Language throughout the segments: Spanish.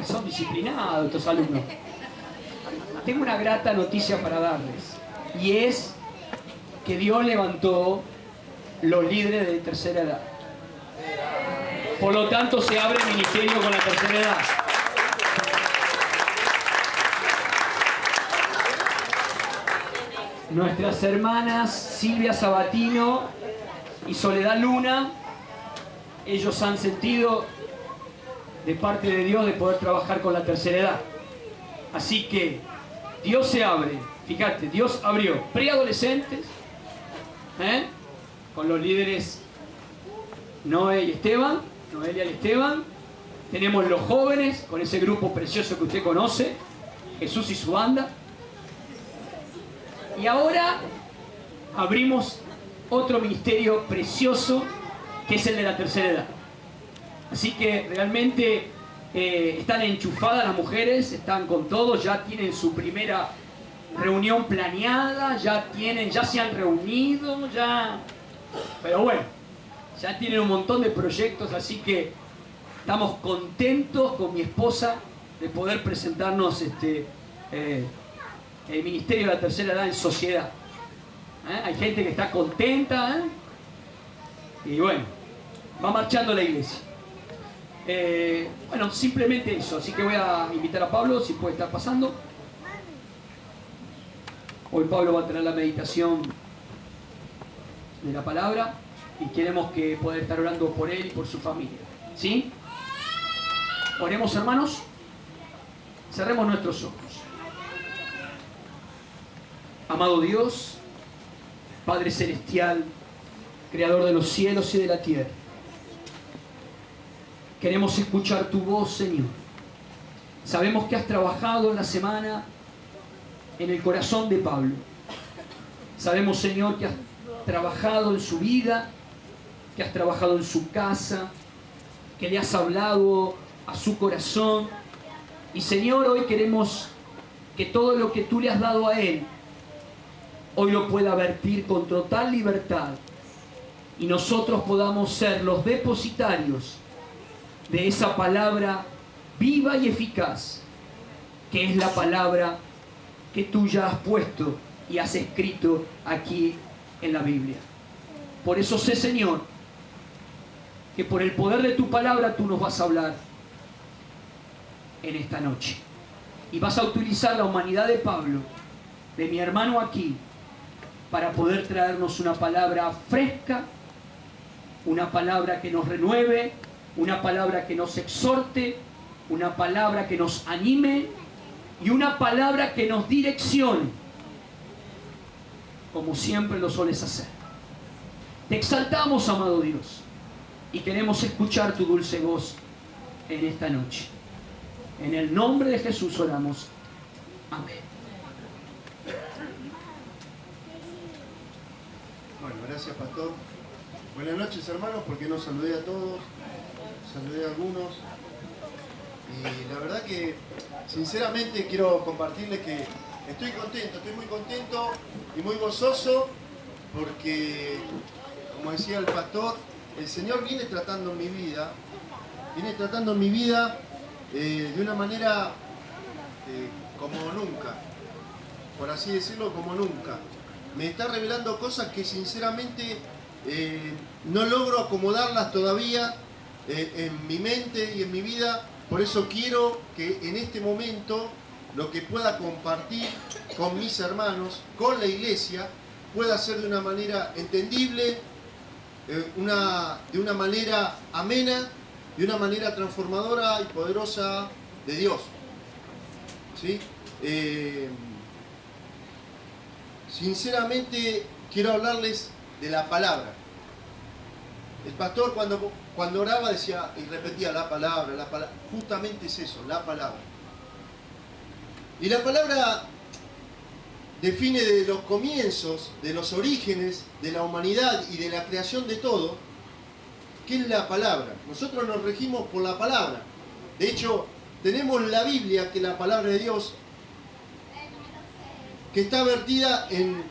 son disciplinados estos alumnos. Tengo una grata noticia para darles, y es que Dios levantó los líderes de tercera edad. Por lo tanto, se abre el ministerio con la tercera edad. Nuestras hermanas Silvia Sabatino y Soledad Luna, ellos han sentido de parte de Dios de poder trabajar con la tercera edad. Así que Dios se abre, fíjate, Dios abrió preadolescentes, con los líderes Noelia y Esteban. Tenemos los jóvenes, con ese grupo precioso que usted conoce, Jesús y su banda. Y ahora abrimos otro ministerio precioso, que es el de la tercera edad. Así que realmente están enchufadas las mujeres, están con todo, ya tienen su primera reunión planeada, ya se han reunido, pero bueno, ya tienen un montón de proyectos, así que estamos contentos con mi esposa de poder presentarnos el ministerio de la tercera edad en sociedad. Hay gente que está contenta, y bueno, va marchando la iglesia. Bueno, simplemente eso, así que voy a invitar a Pablo, si puede estar pasando. Hoy Pablo va a traer la meditación de la palabra y queremos que poder estar orando por él y por su familia, ¿sí? Oremos, hermanos, cerremos nuestros ojos. Amado Dios, Padre Celestial, Creador de los cielos y de la tierra, queremos escuchar tu voz, Señor. Sabemos que has trabajado en la semana en el corazón de Pablo. Sabemos, Señor, que has trabajado en su vida, que has trabajado en su casa, que le has hablado a su corazón. Y, Señor, hoy queremos que todo lo que tú le has dado a él, hoy lo pueda vertir con total libertad y nosotros podamos ser los depositarios de esa palabra viva y eficaz, que es la palabra que tú ya has puesto y has escrito aquí en la Biblia. Por eso sé, Señor, que por el poder de tu palabra tú nos vas a hablar en esta noche. Y vas a utilizar la humanidad de Pablo, de mi hermano aquí, para poder traernos una palabra fresca, una palabra que nos renueve, una palabra que nos exhorte, una palabra que nos anime y una palabra que nos direccione, como siempre lo sueles hacer. Te exaltamos, amado Dios, y queremos escuchar tu dulce voz en esta noche. En el nombre de Jesús oramos. Amén. Bueno, gracias, pastor. Buenas noches, hermanos, porque no saludé a todos, saludé a algunos. Y la verdad que, sinceramente, quiero compartirles que estoy contento, estoy muy contento y muy gozoso, porque, como decía el pastor, el Señor viene tratando mi vida de una manera como nunca, por así decirlo, como nunca. Me está revelando cosas que sinceramente no logro acomodarlas todavía en mi mente y en mi vida. Por eso quiero que en este momento lo que pueda compartir con mis hermanos, con la iglesia, pueda ser de una manera entendible, de una manera amena, de una manera transformadora y poderosa de Dios. ¿Sí? Sinceramente quiero hablarles de la palabra. El pastor cuando oraba decía y repetía la palabra, justamente es eso, la palabra. Y la palabra define de los comienzos, de los orígenes de la humanidad y de la creación de todo, ¿qué es la palabra? Nosotros nos regimos por la palabra. De hecho, tenemos la Biblia, que es la palabra de Dios, que está vertida en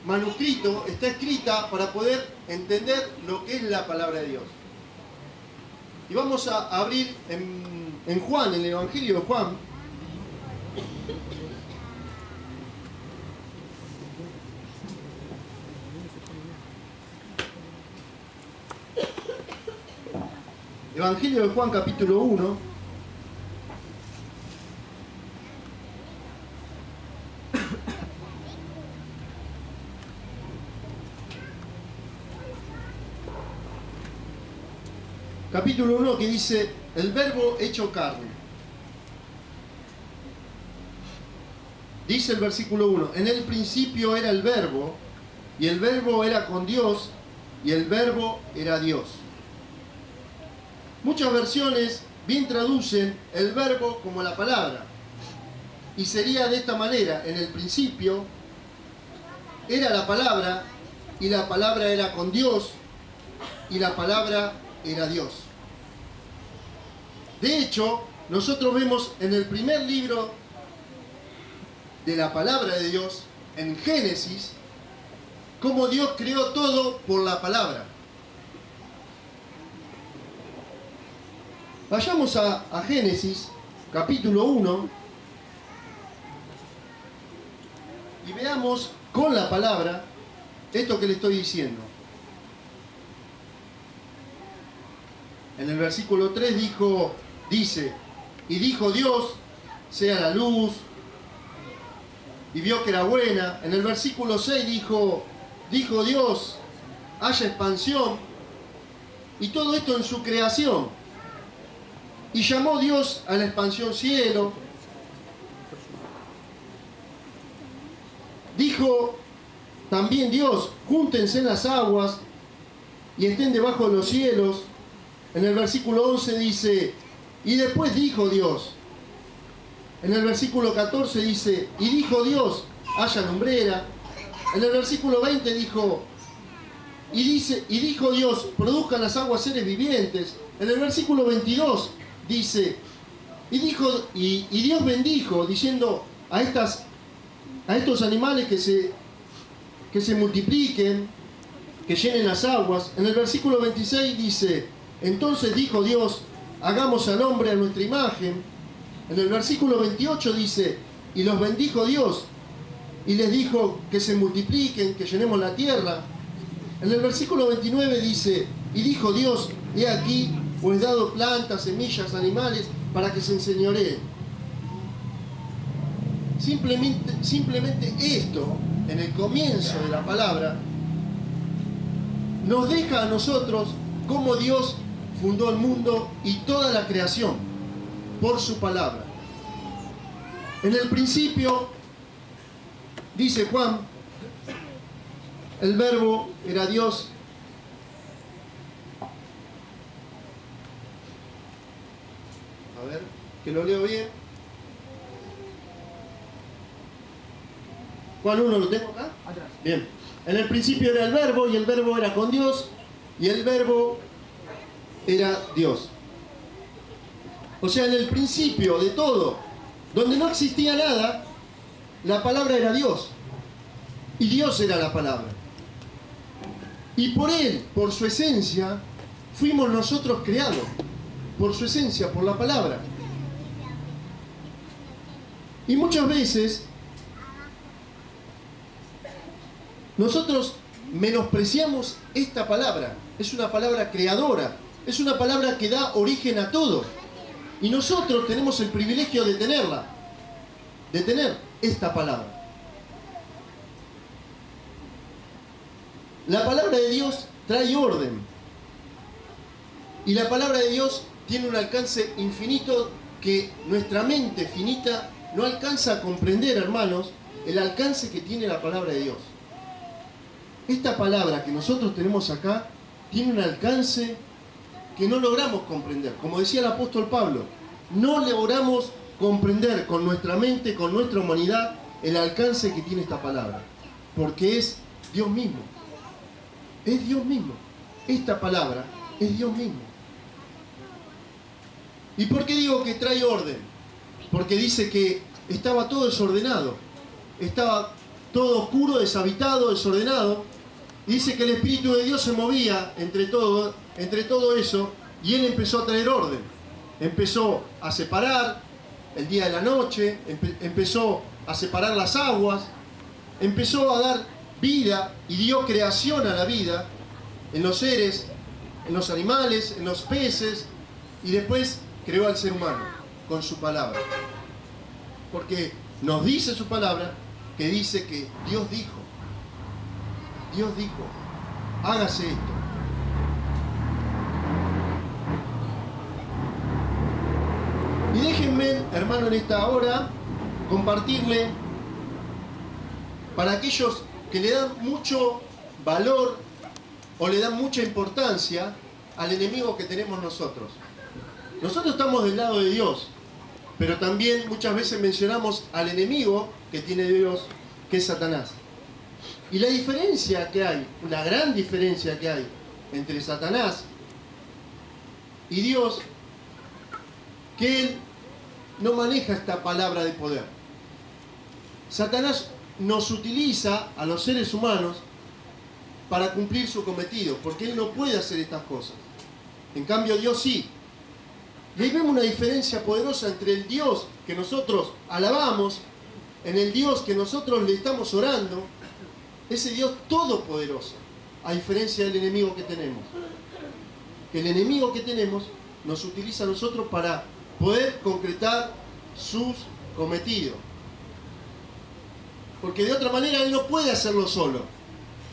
manuscrito, está escrita para poder entender lo que es la palabra de Dios. Y vamos a abrir en en Juan, en el Evangelio de Juan, Evangelio de Juan capítulo 1, capítulo 1, que dice: el verbo hecho carne. Dice el versículo 1: en el principio era el verbo, y el verbo era con Dios, y el verbo era Dios. Muchas versiones bien traducen el verbo como la palabra, y sería de esta manera: en el principio era la palabra, y la palabra era con Dios, y la palabra era Dios. De hecho, nosotros vemos en el primer libro de la palabra de Dios, en Génesis, cómo Dios creó todo por la palabra. Vayamos a Génesis, capítulo 1, y veamos con la palabra esto que le estoy diciendo. En el versículo 3 dice: y dijo Dios, sea la luz, y vio que era buena. En el versículo 6 dijo Dios, haya expansión, y todo esto en su creación. Y llamó Dios a la expansión cielo. Dijo también Dios: júntense en las aguas y estén debajo de los cielos. En el versículo 11 dice: y después dijo Dios. En el versículo 14 dice: y dijo Dios, haya lumbrera. En el versículo 20 dijo: y dijo Dios, produzcan las aguas seres vivientes. En el versículo 22 dice: y Dios bendijo, diciendo a estos animales que se multipliquen, que llenen las aguas. En el versículo 26 dice: entonces dijo Dios, hagamos al hombre a nuestra imagen. En el versículo 28 dice: y los bendijo Dios, y les dijo que se multipliquen, que llenemos la tierra. En el versículo 29 dice: y dijo Dios, he aquí, os he dado plantas, semillas, animales, para que se enseñoreen. Simplemente esto, en el comienzo de la palabra, nos deja a nosotros cómo Dios fundó el mundo y toda la creación por su palabra. En el principio, dice Juan, el verbo era Dios. A ver, que lo leo bien. Juan 1, ¿lo tengo acá? Atrás. Bien. En el principio era el verbo, y el verbo era con Dios, y el verbo era Dios. O sea, en el principio de todo, donde no existía nada, la palabra era Dios. Y Dios era la palabra. Y por Él, por su esencia, fuimos nosotros creados. Por su esencia, por la palabra. Y muchas veces nosotros menospreciamos esta palabra. Es una palabra creadora. Es una palabra que da origen a todo. Y nosotros tenemos el privilegio de tenerla. De tener esta palabra. La palabra de Dios trae orden. Y la palabra de Dios tiene un alcance infinito que nuestra mente finita no alcanza a comprender, hermanos, el alcance que tiene la palabra de Dios. Esta palabra que nosotros tenemos acá tiene un alcance que no logramos comprender. Como decía el apóstol Pablo, no logramos comprender con nuestra mente, con nuestra humanidad, el alcance que tiene esta palabra. Porque es Dios mismo. Es Dios mismo. Esta palabra es Dios mismo. ¿Y por qué digo que trae orden? Porque dice que estaba todo desordenado. Estaba todo oscuro, deshabitado, desordenado. Y dice que el Espíritu de Dios se movía entre todo eso, y Él empezó a traer orden. empezó a separar el día de la noche, empezó a separar las aguas, empezó a dar vida y dio creación a la vida en los seres, en los animales, en los peces, y después creó al ser humano con su palabra. Porque nos dice su palabra que dice que Dios dijo, hágase esto. Y déjenme, hermano, en esta hora, compartirle para aquellos que le dan mucho valor o le dan mucha importancia al enemigo que tenemos nosotros. Nosotros estamos del lado de Dios, pero también muchas veces mencionamos al enemigo que tiene Dios, que es Satanás. Y la diferencia que hay, la gran diferencia que hay entre Satanás y Dios, que Él no maneja esta palabra de poder. Satanás nos utiliza a los seres humanos para cumplir su cometido, porque Él no puede hacer estas cosas. En cambio, Dios sí. Y ahí vemos una diferencia poderosa entre el Dios que nosotros alabamos, en el Dios que nosotros le estamos orando, ese Dios todopoderoso, a diferencia del enemigo que tenemos. Que el enemigo que tenemos nos utiliza a nosotros para poder concretar sus cometidos. Porque de otra manera Él no puede hacerlo solo,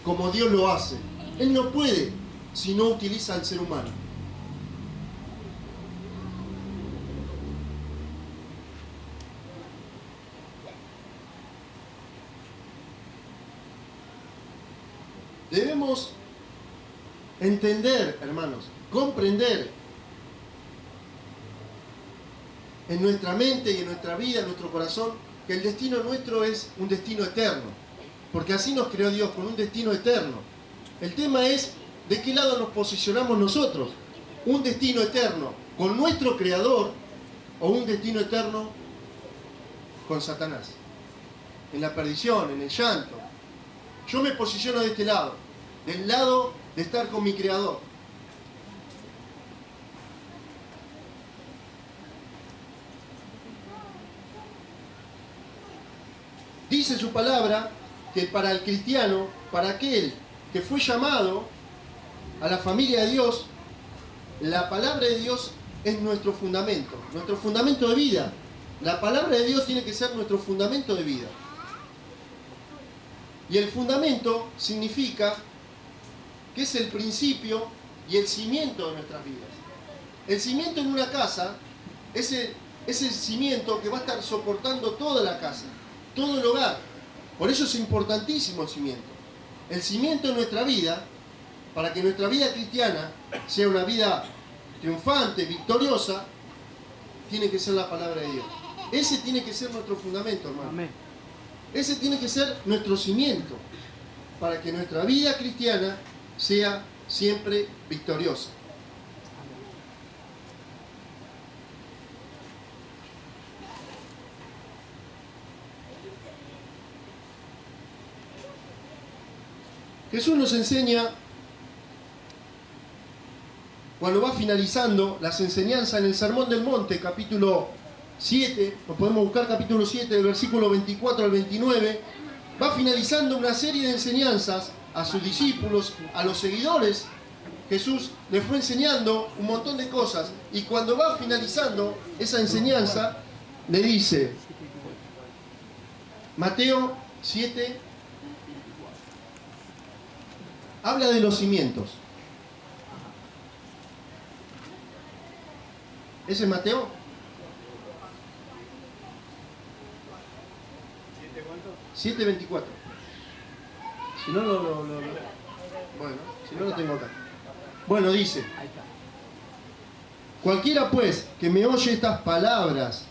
como Dios lo hace. Él no puede si no utiliza al ser humano. Debemos entender, hermanos, comprender en nuestra mente y en nuestra vida, en nuestro corazón, que el destino nuestro es un destino eterno. Porque así nos creó Dios, con un destino eterno. El tema es de qué lado nos posicionamos nosotros. Un destino eterno con nuestro Creador o un destino eterno con Satanás. En la perdición, en el llanto. Yo me posiciono de este lado, del lado de estar con mi Creador. Dice su palabra que para el cristiano, para aquel que fue llamado a la familia de Dios, la palabra de Dios es nuestro fundamento de vida. La palabra de Dios tiene que ser nuestro fundamento de vida. Y el fundamento significa que es el principio y el cimiento de nuestras vidas. El cimiento en una casa es el cimiento que va a estar soportando toda la casa, todo el hogar. Por eso es importantísimo el cimiento. El cimiento en nuestra vida, para que nuestra vida cristiana sea una vida triunfante, victoriosa, tiene que ser la palabra de Dios. Ese tiene que ser nuestro fundamento, hermano. Amén. Ese tiene que ser nuestro cimiento para que nuestra vida cristiana sea siempre victoriosa. Jesús nos enseña, cuando va finalizando las enseñanzas en el Sermón del Monte, capítulo 7, lo podemos buscar, capítulo 7, del versículo 24 al 29, va finalizando una serie de enseñanzas a sus discípulos, a los seguidores. Jesús les fue enseñando un montón de cosas, y cuando va finalizando esa enseñanza, le dice, Mateo 7, habla de los cimientos. ¿Ese es Mateo? ¿7, 24? Si no, bueno, si no lo tengo acá. Bueno, dice, cualquiera pues que me oye estas palabras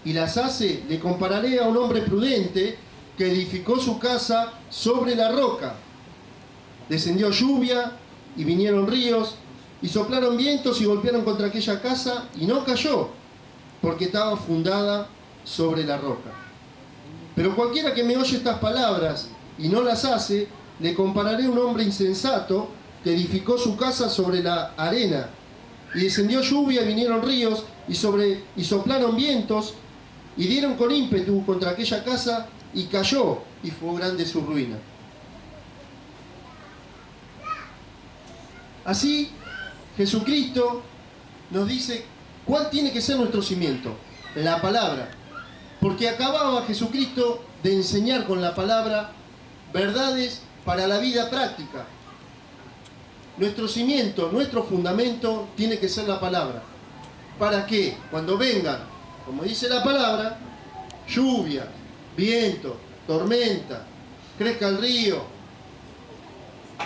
y las hace, le compararé a un hombre prudente que edificó su casa sobre la roca. Descendió lluvia y vinieron ríos y soplaron vientos y golpearon contra aquella casa y no cayó, porque estaba fundada sobre la roca. Pero cualquiera que me oye estas palabras y no las hace, le compararé a un hombre insensato que edificó su casa sobre la arena. y descendió lluvia, y vinieron ríos, y soplaron vientos, y dieron con ímpetu contra aquella casa, y cayó, y fue grande su ruina. Así, Jesucristo nos dice cuál tiene que ser nuestro cimiento, la palabra. Porque acababa Jesucristo de enseñar con la palabra verdades para la vida práctica. Nuestro cimiento, nuestro fundamento tiene que ser la palabra. ¿Para qué? Cuando vengan, como dice la palabra, lluvia, viento, tormenta, crezca el río,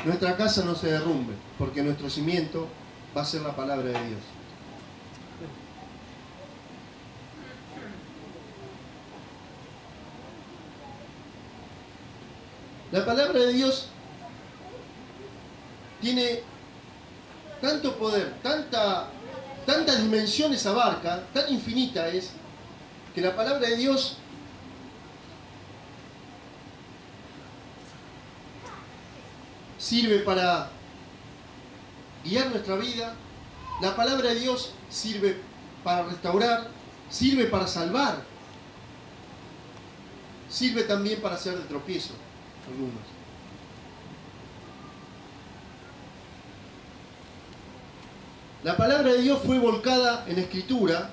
nuestra casa no se derrumbe, porque nuestro cimiento va a ser la palabra de Dios. La palabra de Dios tiene tanto poder, tantas dimensiones abarca, tan infinita es, que la palabra de Dios sirve para guiar nuestra vida, la palabra de Dios sirve para restaurar, sirve para salvar, sirve también para hacer de tropiezo algunos. La palabra de Dios fue volcada en escritura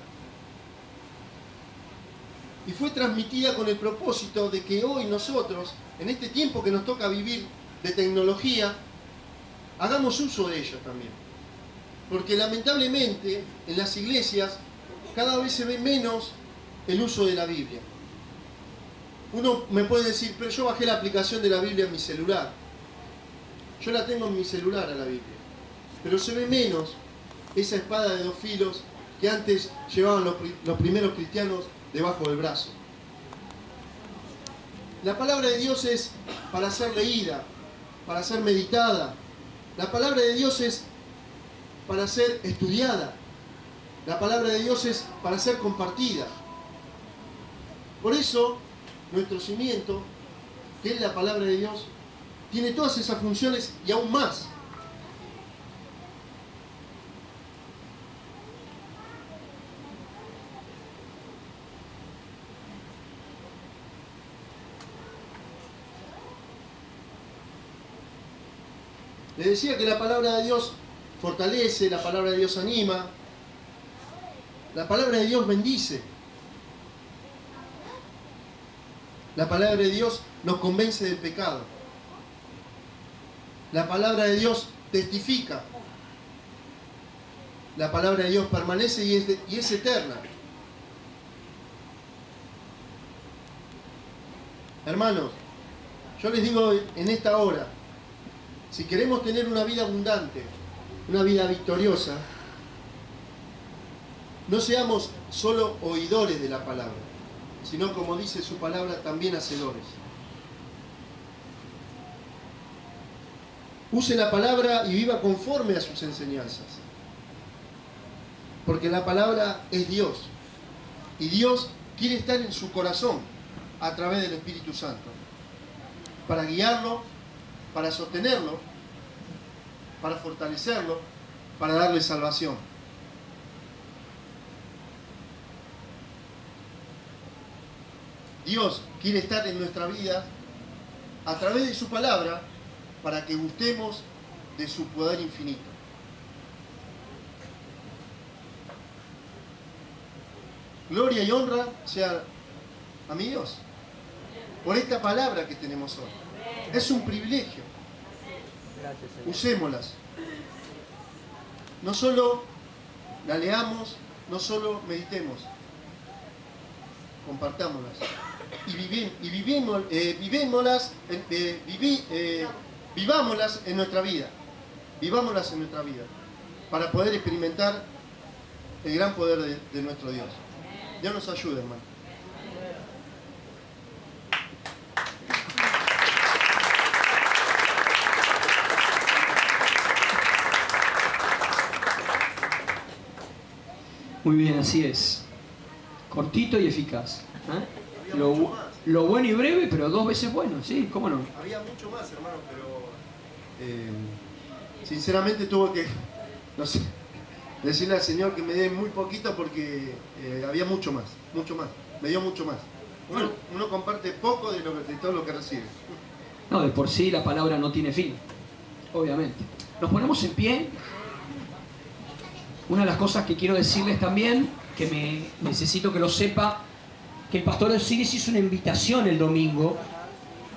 y fue transmitida con el propósito de que hoy nosotros, en este tiempo que nos toca vivir de tecnología, hagamos uso de ella también. Porque lamentablemente en las iglesias cada vez se ve menos el uso de la Biblia. Uno me puede decir, pero yo bajé la aplicación de la Biblia en mi celular. Yo la tengo en mi celular a la Biblia. Pero se ve menos esa espada de dos filos que antes llevaban los primeros cristianos debajo del brazo. La palabra de Dios es para ser leída, para ser meditada. La palabra de Dios es para ser estudiada. La palabra de Dios es para ser compartida. Por eso, nuestro cimiento, que es la palabra de Dios, tiene todas esas funciones y aún más. Les decía que la palabra de Dios fortalece, la palabra de Dios anima, la palabra de Dios bendice, la palabra de Dios nos convence del pecado, la palabra de Dios testifica, la palabra de Dios permanece y es eterna. Hermanos, yo les digo en esta hora, si queremos tener una vida abundante, una vida victoriosa, no seamos solo oidores de la palabra, sino, como dice su palabra, también hacedores. Use la palabra y viva conforme a sus enseñanzas. Porque la palabra es Dios. Y Dios quiere estar en su corazón a través del Espíritu Santo. Para guiarlo, para sostenerlo, para fortalecerlo, para darle salvación. Dios quiere estar en nuestra vida a través de su palabra para que gustemos de su poder infinito. Gloria y honra sea a mi Dios por esta palabra que tenemos hoy. Es un privilegio. Usémoslas. No solo la leamos, no solo meditemos, compartámoslas. Vivámoslas en nuestra vida. Vivámoslas en nuestra vida. Para poder experimentar el gran poder de nuestro Dios. Dios nos ayude, hermano. Muy bien, así es. Cortito y eficaz. ¿Eh? Lo bueno y breve, pero 2 veces bueno, ¿sí? ¿Cómo no? Había mucho más, hermano, pero sinceramente tuve que, no sé, decirle al Señor que me dé muy poquito porque había mucho más, me dio mucho más. Uno comparte poco de todo lo que recibe. No, de por sí la palabra no tiene fin, obviamente. Nos ponemos en pie. Una de las cosas que quiero decirles también, que necesito que lo sepa, que el pastor Osiris hizo una invitación el domingo,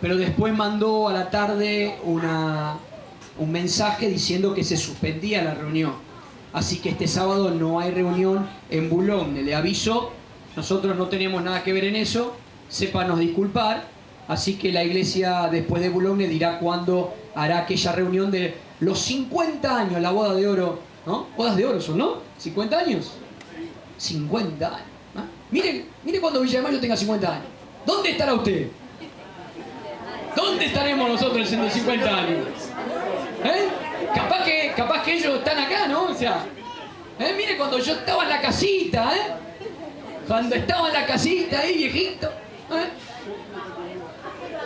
pero después mandó a la tarde un mensaje diciendo que se suspendía la reunión. Así que este sábado no hay reunión en Boulogne. Le aviso, nosotros no tenemos nada que ver en eso, sépanos disculpar. Así que la iglesia después de Boulogne dirá cuándo hará aquella reunión de los 50 años, la boda de oro, ¿no? Bodas de oro son, ¿no? ¿50 años? 50 años. ¿No? Mire cuando Villa de Mayo tenga 50 años. ¿Dónde estará usted? ¿Dónde estaremos nosotros en los 50 años? ¿Eh? Capaz que ellos están acá, ¿no? O sea, mire cuando yo estaba en la casita, cuando estaba en la casita ahí, viejito.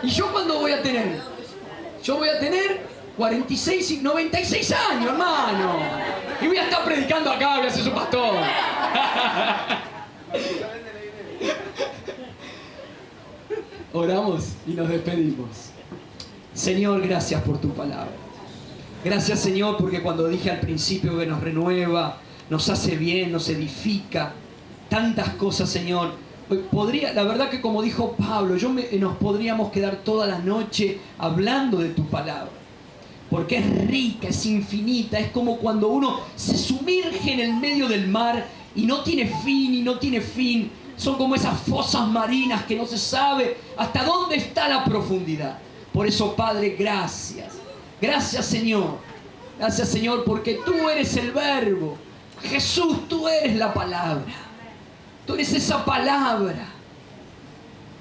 ¿Y yo cuándo voy a tener? Yo voy a tener 46 y 96 años, hermano. Y voy a estar predicando acá, voy a ser su pastor. Oramos y nos despedimos. Señor, gracias por tu palabra. Gracias, Señor, porque cuando dije al principio que nos renueva, nos hace bien, nos edifica, tantas cosas, Señor. La verdad que como dijo Pablo, nos podríamos quedar toda la noche hablando de tu palabra. Porque es rica, es infinita, es como cuando uno se sumerge en el medio del mar y no tiene fin y no tiene fin. Son como esas fosas marinas que no se sabe hasta dónde está la profundidad. Por eso, Padre, gracias. Gracias, Señor. Gracias, Señor, porque tú eres el Verbo. Jesús, tú eres la palabra. Tú eres esa palabra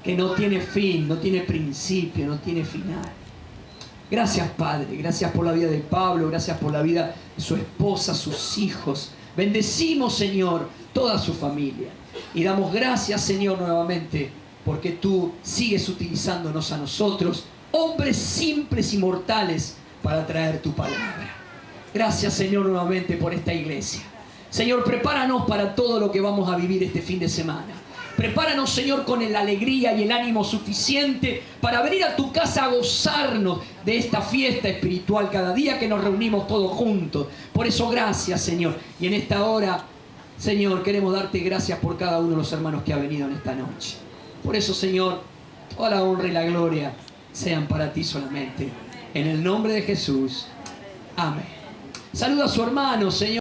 que no tiene fin, no tiene principio, no tiene final. Gracias, Padre. Gracias por la vida de Pablo. Gracias por la vida de su esposa, sus hijos. Bendecimos, Señor, toda su familia. Y damos gracias, Señor, nuevamente, porque tú sigues utilizándonos a nosotros, hombres simples y mortales, para traer tu palabra. Gracias, Señor, nuevamente por esta iglesia. Señor, prepáranos para todo lo que vamos a vivir este fin de semana. Prepáranos, Señor, con la alegría y el ánimo suficiente para venir a tu casa a gozarnos de esta fiesta espiritual cada día que nos reunimos todos juntos. Por eso, gracias, Señor. Y en esta hora, Señor, queremos darte gracias por cada uno de los hermanos que ha venido en esta noche. Por eso, Señor, toda la honra y la gloria sean para ti solamente. En el nombre de Jesús. Amén. Saluda a su hermano, Señor.